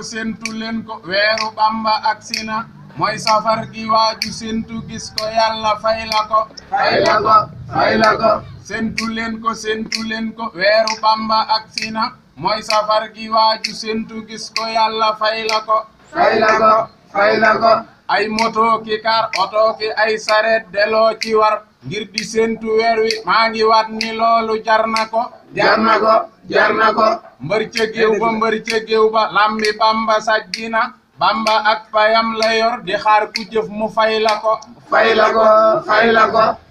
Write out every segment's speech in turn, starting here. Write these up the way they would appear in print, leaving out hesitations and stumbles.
séntu leen ko weeru Bamba agsi na mooy safar gi waaju séntu gis ko yàlla fay la ko fay la ko séntu leen ko weeru Bamba agsi na mooy safar gi waaju séntu gis ko yàlla fay la ko fay la ko ay moto ki kar oto ki ay saret deloo ci war ngir di séntu weer wi maa ngi waat ni loolu jar na ko mbër ca géew ba lambi Bamba sajjina Bamba ak payam la yor di xaar ku jëf mu fay la ko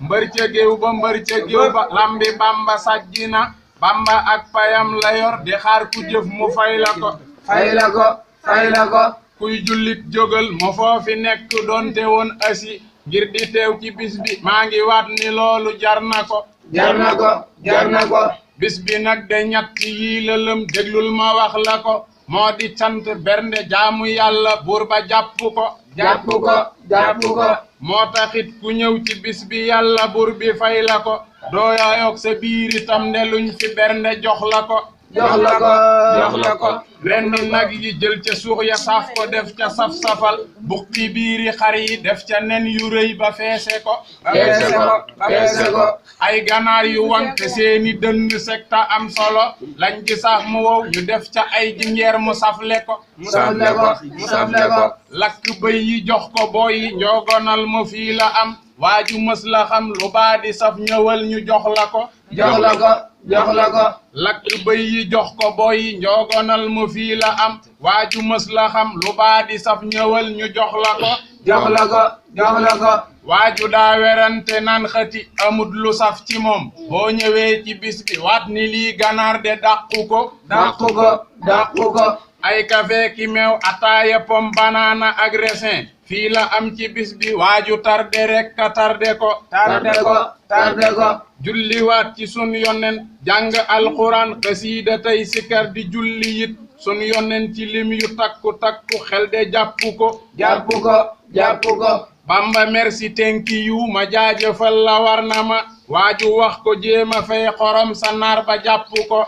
mbër ca géew ba lambi Bamba sajjina Bamba ak payam la yor di xaar ku jëf mu fay la ko kuy jullit jógal mo foofi nekk doonte woon asi ngir di teew ci bis bi maa ngi waat ni loolu jar na ko bis bi nag de ñett yii lëlëm déglul ma wax la ko moo di cant bernde jaamu yàlla buur ba jàpp ko moo taxit ku ñëw ci bis bi yàlla buur bi fay la ko dooyaayoog sa biir itam ne luñ fi bernde jox la ko lenn nag yi jël ca suux ya saaf ko def ca saf-safal bukki biiri xar yi def ca nen yu rëy ba feese ko ay ganaar yu wank seeni dënn sekta am solo lañ ci saaf mu wow ñu def ca ay jinjeer mu safle ko lakk bëy yi jox ko booy yi njoogonal ma fii la am waaju mës la xam lu baa di saf ñëwal ñu jox la ko lakk bëy yi jox ko booy yi njoogonal mu fii la am waaju mës la xam lu baa di saf ñëwal ñu jox la ko waaju daa werante naan xati amut lu saf ci moom boo ñëwee ci bis bi waat ni lii ganaar de dàqu ko ay kafe ki meew ataaya pom banaana ak raisin fii la am ci bis bi waaju tarde rek ka tarde ko julliwaat ci sun yonen jàng alquran xasiida tey sikar di julli yit sun yonen ci lim yu takku xel de jàpp ko Bamba merci thank you ma jaajëfal la war na ma waaju wax ko jéema fay xorom sa naar ba jàpp ko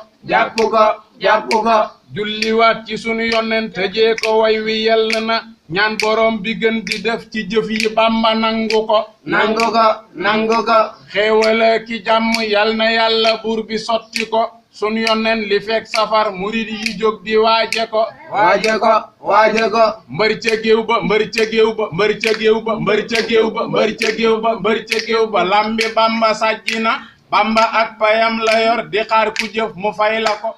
julliwaat ci sunu yonen tëjee ko way wi yell na ñaan borom bi gën di def ci jëf yi Bamba nangu ko xéewala ki jàmm yal na yàlla buur bi sotti ko sunu yonen li fekk safar murid yi jóg di waaje ko mbër ca géew ba lambi Bamba sajjina Bamba ak payam la yor di xaar ku jëf mu fay la ko